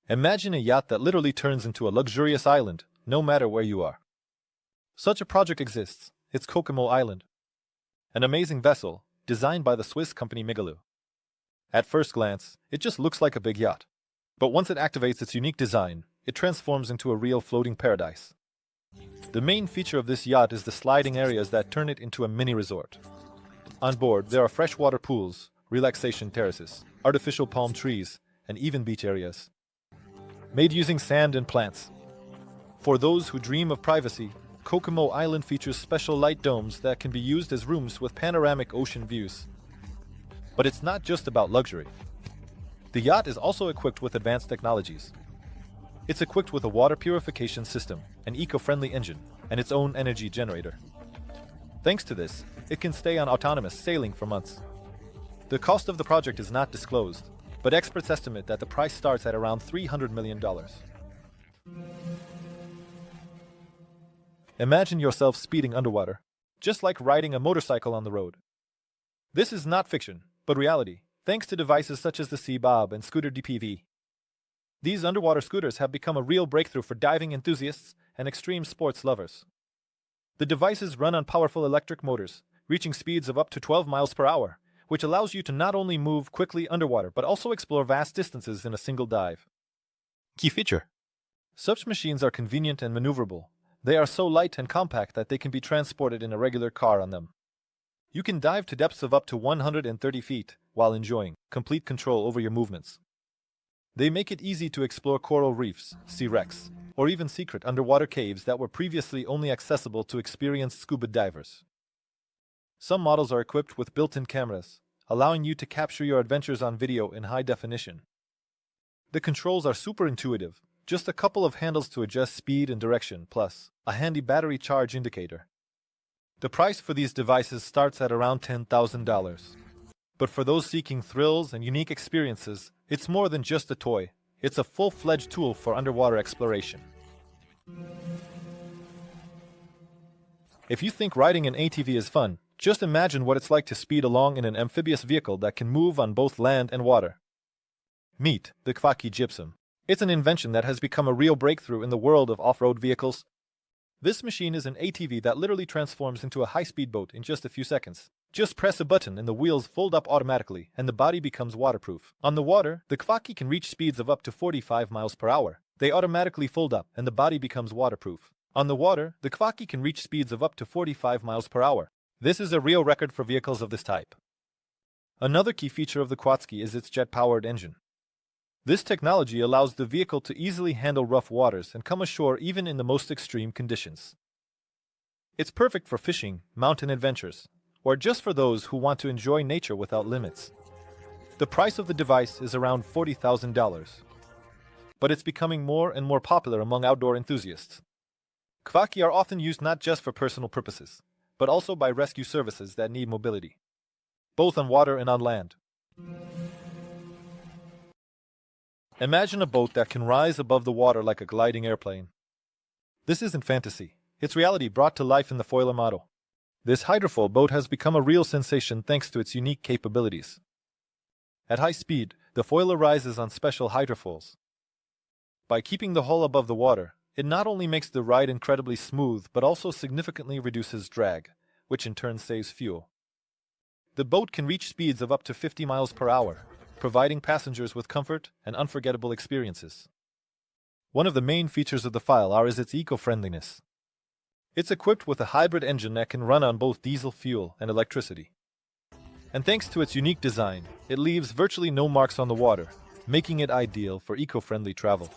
Imagine a yacht that literally turns into a luxurious island, no matter where you are. Such a project exists. It's Kokomo Island, an amazing vessel designed by the Swiss company Migaloo. At first glance, it just looks like a big yacht. But once it activates its unique design, it transforms into a real floating paradise. The main feature of this yacht is the sliding areas that turn it into a mini resort. On board, there are freshwater pools, relaxation terraces, artificial palm trees, and even beach areas, made using sand and plants. For those who dream of privacy, Kokomo Island features special light domes that can be used as rooms with panoramic ocean views. But it's not just about luxury. The yacht is also equipped with advanced technologies. It's equipped with a water purification system, an eco-friendly engine, and its own energy generator. Thanks to this, it can stay on autonomous sailing for months. The cost of the project is not disclosed, but experts estimate that the price starts at around $300 million. Imagine yourself speeding underwater, just like riding a motorcycle on the road. This is not fiction, but reality, thanks to devices such as the Sea Bob and Scooter DPV. These underwater scooters have become a real breakthrough for diving enthusiasts and extreme sports lovers. The devices run on powerful electric motors, reaching speeds of up to 12 miles per hour, which allows you to not only move quickly underwater but also explore vast distances in a single dive. Key feature: such machines are convenient and maneuverable. They are so light and compact that they can be transported in a regular car on them. You can dive to depths of up to 130 feet while enjoying complete control over your movements. They make it easy to explore coral reefs, sea wrecks, or even secret underwater caves that were previously only accessible to experienced scuba divers. Some models are equipped with built-in cameras, allowing you to capture your adventures on video in high definition. The controls are super intuitive, just a couple of handles to adjust speed and direction, plus a handy battery charge indicator. The price for these devices starts at around $10,000. But for those seeking thrills and unique experiences, it's more than just a toy. It's a full-fledged tool for underwater exploration. If you think riding an ATV is fun, just imagine what it's like to speed along in an amphibious vehicle that can move on both land and water. Meet the Kwaki Gypsum. It's an invention that has become a real breakthrough in the world of off-road vehicles. This machine is an ATV that literally transforms into a high-speed boat in just a few seconds. Just press a button and the wheels fold up automatically and the body becomes waterproof. On the water, the Kwaki can reach speeds of up to 45 miles per hour. They automatically fold up and the body becomes waterproof. On the water, the Kwaki can reach speeds of up to 45 miles per hour. This is a real record for vehicles of this type. Another key feature of the Kwaki is its jet-powered engine. This technology allows the vehicle to easily handle rough waters and come ashore even in the most extreme conditions. It's perfect for fishing, mountain adventures, or just for those who want to enjoy nature without limits. The price of the device is around $40,000, but it's becoming more and more popular among outdoor enthusiasts. Kwaki are often used not just for personal purposes, but also by rescue services that need mobility, both on water and on land. Imagine a boat that can rise above the water like a gliding airplane. This isn't fantasy. It's reality brought to life in the Foiler model. This hydrofoil boat has become a real sensation thanks to its unique capabilities. At high speed, the Foiler rises on special hydrofoils. By keeping the hull above the water, it not only makes the ride incredibly smooth but also significantly reduces drag, which in turn saves fuel. The boat can reach speeds of up to 50 miles per hour, providing passengers with comfort and unforgettable experiences. One of the main features of the Foiler is its eco-friendliness. It's equipped with a hybrid engine that can run on both diesel fuel and electricity. And thanks to its unique design, it leaves virtually no marks on the water, making it ideal for eco-friendly travel.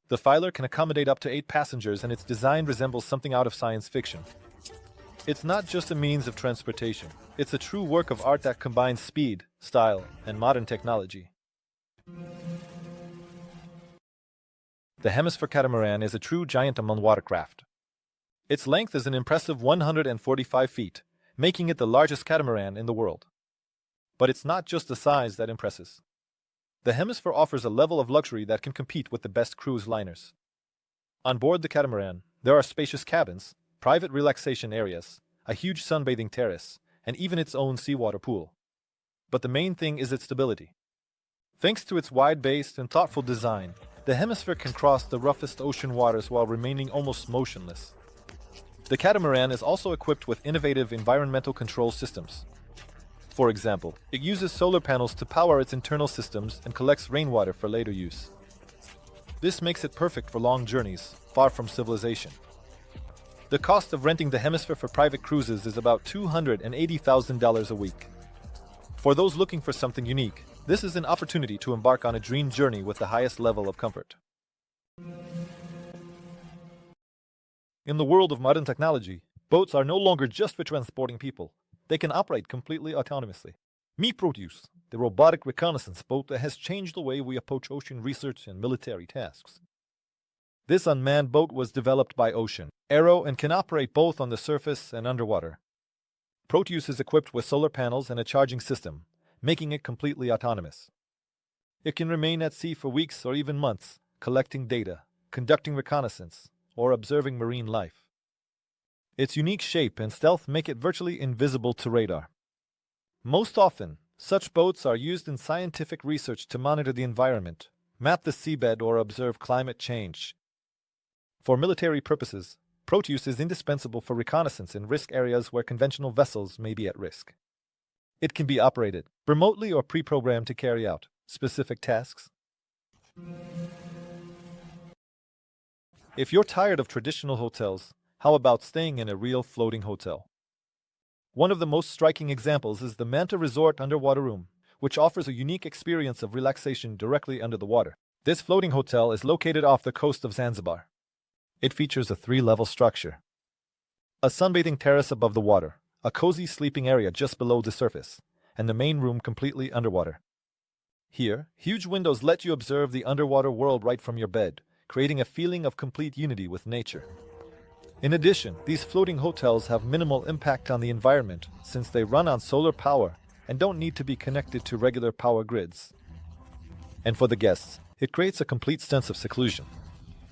The Foiler can accommodate up to 8 passengers and its design resembles something out of science fiction. It's not just a means of transportation, it's a true work of art that combines speed, style, and modern technology. The Hemisphere catamaran is a true giant among watercraft. Its length is an impressive 145 feet, making it the largest catamaran in the world. But it's not just the size that impresses. The Hemisphere offers a level of luxury that can compete with the best cruise liners. On board the catamaran, there are spacious cabins, private relaxation areas, a huge sunbathing terrace, and even its own seawater pool. But the main thing is its stability. Thanks to its wide-based and thoughtful design, The hemisphere can cross the roughest ocean waters while remaining almost motionless. The catamaran is also equipped with innovative environmental control systems. For example, it uses solar panels to power its internal systems and collects rainwater for later use. This makes it perfect for long journeys, far from civilization. The cost of renting the hemisphere for private cruises is about $280,000 a week. For those looking for something unique, this is an opportunity to embark on a dream journey with the highest level of comfort. In the world of modern technology, boats are no longer just for transporting people. They can operate completely autonomously. Meet Proteus, the robotic reconnaissance boat that has changed the way we approach ocean research and military tasks. This unmanned boat was developed by Ocean Aero and can operate both on the surface and underwater. Proteus is equipped with solar panels and a charging system, making it completely autonomous. It can remain at sea for weeks or even months, collecting data, conducting reconnaissance, or observing marine life. Its unique shape and stealth make it virtually invisible to radar. Most often, such boats are used in scientific research to monitor the environment, map the seabed, or observe climate change. For military purposes, Proteus is indispensable for reconnaissance in risk areas where conventional vessels may be at risk. It can be operated remotely or pre-programmed to carry out specific tasks. If you're tired of traditional hotels, how about staying in a real floating hotel? One of the most striking examples is the Manta Resort Underwater Room, which offers a unique experience of relaxation directly under the water. This floating hotel is located off the coast of Zanzibar. It features a 3-level structure. A sunbathing terrace above the water, a cozy sleeping area just below the surface, and the main room completely underwater. Here, huge windows let you observe the underwater world right from your bed, creating a feeling of complete unity with nature. In addition, these floating hotels have minimal impact on the environment since they run on solar power and don't need to be connected to regular power grids. And for the guests, it creates a complete sense of seclusion.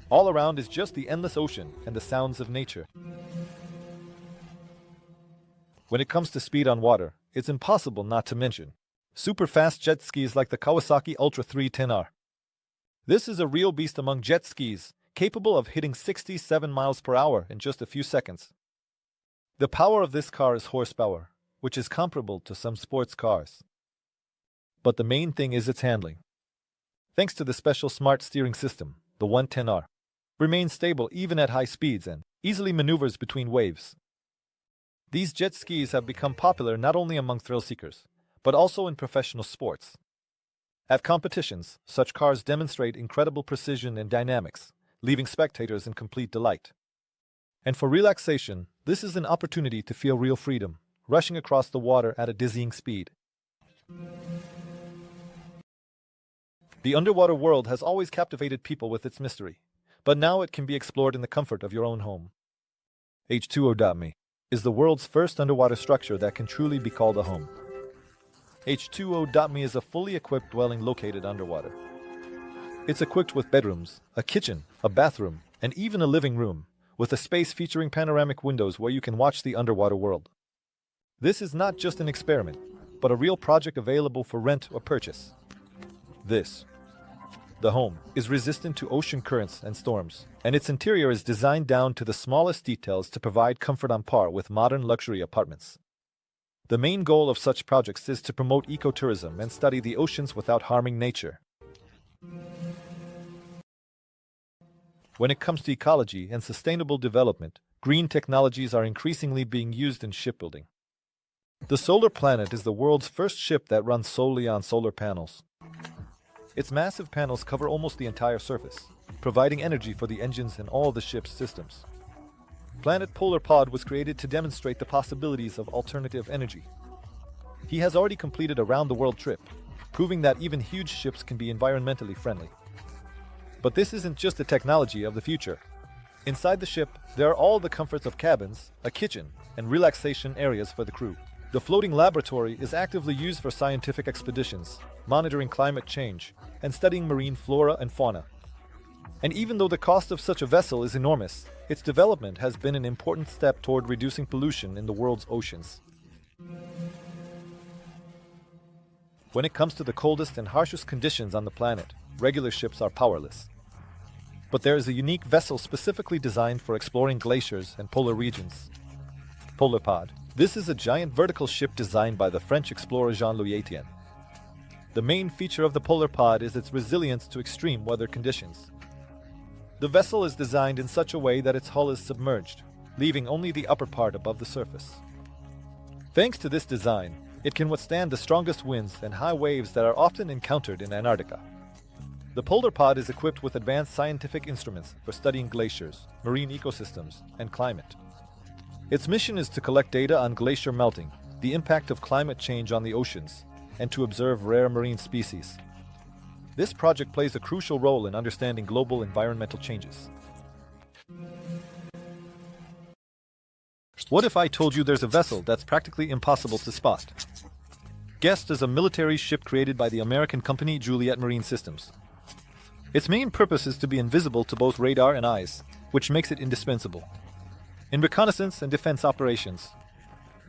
All around is just the endless ocean and the sounds of nature. When it comes to speed on water, it's impossible not to mention super-fast jet skis like the Kawasaki Ultra 310R. This is a real beast among jet skis, capable of hitting 67 miles per hour in just a few seconds. The power of this car is horsepower, which is comparable to some sports cars. But the main thing is its handling. Thanks to the special smart steering system, the 110R remains stable even at high speeds and easily maneuvers between waves. These jet skis have become popular not only among thrill seekers, but also in professional sports. At competitions, such cars demonstrate incredible precision and dynamics, leaving spectators in complete delight. And for relaxation, this is an opportunity to feel real freedom, rushing across the water at a dizzying speed. The underwater world has always captivated people with its mystery, but now it can be explored in the comfort of your own home. H2O.me is the world's first underwater structure that can truly be called a home. H2O.me is a fully equipped dwelling located underwater. It's equipped with bedrooms, a kitchen, a bathroom, and even a living room, with a space featuring panoramic windows where you can watch the underwater world. This is not just an experiment, but a real project available for rent or purchase. The home, is resistant to ocean currents and storms, and its interior is designed down to the smallest details to provide comfort on par with modern luxury apartments. The main goal of such projects is to promote ecotourism and study the oceans without harming nature. When it comes to ecology and sustainable development, green technologies are increasingly being used in shipbuilding. The Solar Planet is the world's first ship that runs solely on solar panels. Its massive panels cover almost the entire surface, providing energy for the engines and all the ship's systems. Planet Polar Pod was created to demonstrate the possibilities of alternative energy. He has already completed a round-the-world trip, proving that even huge ships can be environmentally friendly. But this isn't just the technology of the future. Inside the ship, there are all the comforts of cabins, a kitchen, and relaxation areas for the crew. The floating laboratory is actively used for scientific expeditions, monitoring climate change, and studying marine flora and fauna. And even though the cost of such a vessel is enormous, its development has been an important step toward reducing pollution in the world's oceans. When it comes to the coldest and harshest conditions on the planet, regular ships are powerless. But there is a unique vessel specifically designed for exploring glaciers and polar regions. Polar Pod. This is a giant vertical ship designed by the French explorer Jean-Louis Etienne. The main feature of the Polar Pod is its resilience to extreme weather conditions. The vessel is designed in such a way that its hull is submerged, leaving only the upper part above the surface. Thanks to this design, it can withstand the strongest winds and high waves that are often encountered in Antarctica. The Polar Pod is equipped with advanced scientific instruments for studying glaciers, marine ecosystems, and climate. Its mission is to collect data on glacier melting, the impact of climate change on the oceans, and to observe rare marine species. This project plays a crucial role in understanding global environmental changes. What if I told you there's a vessel that's practically impossible to spot? Guest is a military ship created by the American company Juliet Marine Systems. Its main purpose is to be invisible to both radar and eyes, which makes it indispensable in reconnaissance and defense operations.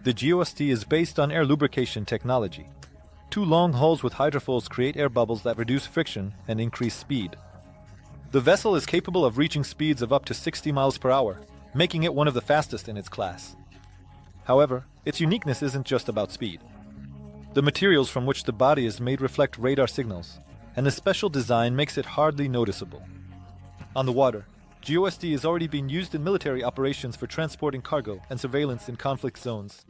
The GOST is based on air lubrication technology. Two long hulls with hydrofoils create air bubbles that reduce friction and increase speed. The vessel is capable of reaching speeds of up to 60 miles per hour, making it one of the fastest in its class. However, its uniqueness isn't just about speed. The materials from which the body is made reflect radar signals, and the special design makes it hardly noticeable. On the water, GOST is already being used in military operations for transporting cargo and surveillance in conflict zones.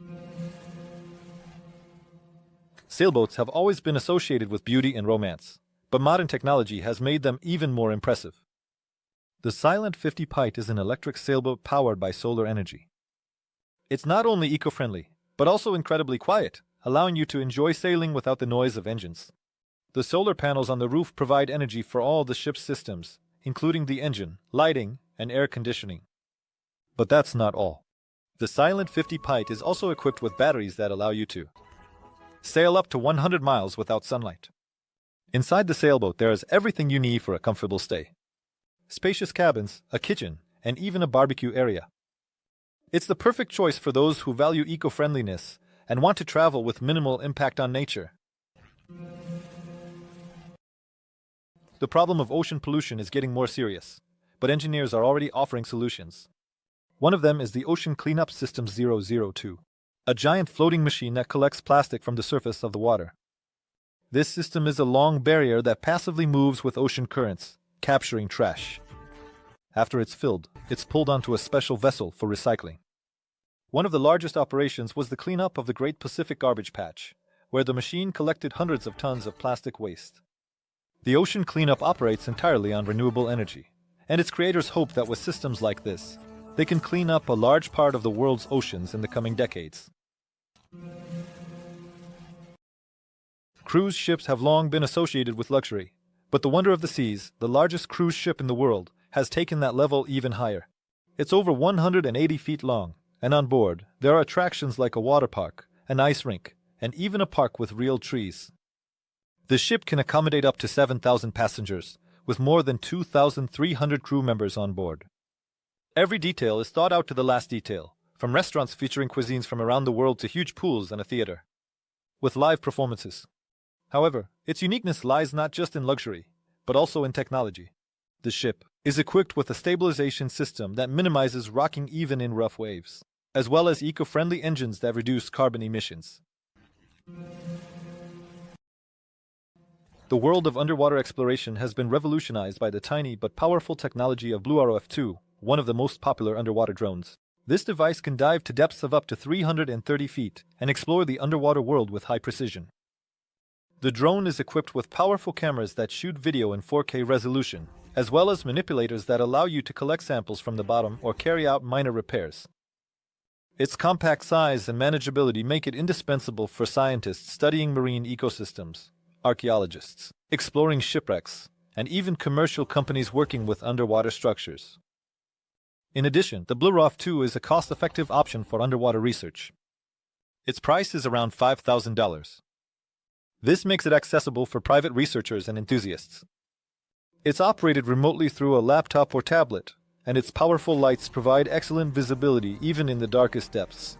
Sailboats have always been associated with beauty and romance, but modern technology has made them even more impressive. The Silent 50 Pite is an electric sailboat powered by solar energy. It's not only eco-friendly, but also incredibly quiet, allowing you to enjoy sailing without the noise of engines. The solar panels on the roof provide energy for all the ship's systems, including the engine, lighting, and air conditioning. But that's not all. The Silent 50 Pite is also equipped with batteries that allow you to sail up to 100 miles without sunlight. Inside the sailboat there is everything you need for a comfortable stay. Spacious cabins, a kitchen, and even a barbecue area. It's the perfect choice for those who value eco-friendliness and want to travel with minimal impact on nature. The problem of ocean pollution is getting more serious, but engineers are already offering solutions. One of them is the Ocean Cleanup System 002, a giant floating machine that collects plastic from the surface of the water. This system is a long barrier that passively moves with ocean currents, capturing trash. After it's filled, it's pulled onto a special vessel for recycling. One of the largest operations was the cleanup of the Great Pacific Garbage Patch, where the machine collected hundreds of tons of plastic waste. The ocean cleanup operates entirely on renewable energy, and its creators hope that with systems like this, they can clean up a large part of the world's oceans in the coming decades. Cruise ships have long been associated with luxury, but the Wonder of the Seas, the largest cruise ship in the world, has taken that level even higher. It's over 180 feet long, and on board, there are attractions like a water park, an ice rink, and even a park with real trees. The ship can accommodate up to 7,000 passengers, with more than 2,300 crew members on board. Every detail is thought out to the last detail, from restaurants featuring cuisines from around the world to huge pools and a theater, with live performances. However, its uniqueness lies not just in luxury, but also in technology. The ship is equipped with a stabilization system that minimizes rocking even in rough waves, as well as eco-friendly engines that reduce carbon emissions. The world of underwater exploration has been revolutionized by the tiny but powerful technology of Blue Arrow F2, one of the most popular underwater drones. This device can dive to depths of up to 330 feet and explore the underwater world with high precision. The drone is equipped with powerful cameras that shoot video in 4K resolution, as well as manipulators that allow you to collect samples from the bottom or carry out minor repairs. Its compact size and manageability make it indispensable for scientists studying marine ecosystems, archaeologists, exploring shipwrecks, and even commercial companies working with underwater structures. In addition, the Blue Arrow F2 is a cost-effective option for underwater research. Its price is around $5,000. This makes it accessible for private researchers and enthusiasts. It's operated remotely through a laptop or tablet, and its powerful lights provide excellent visibility even in the darkest depths.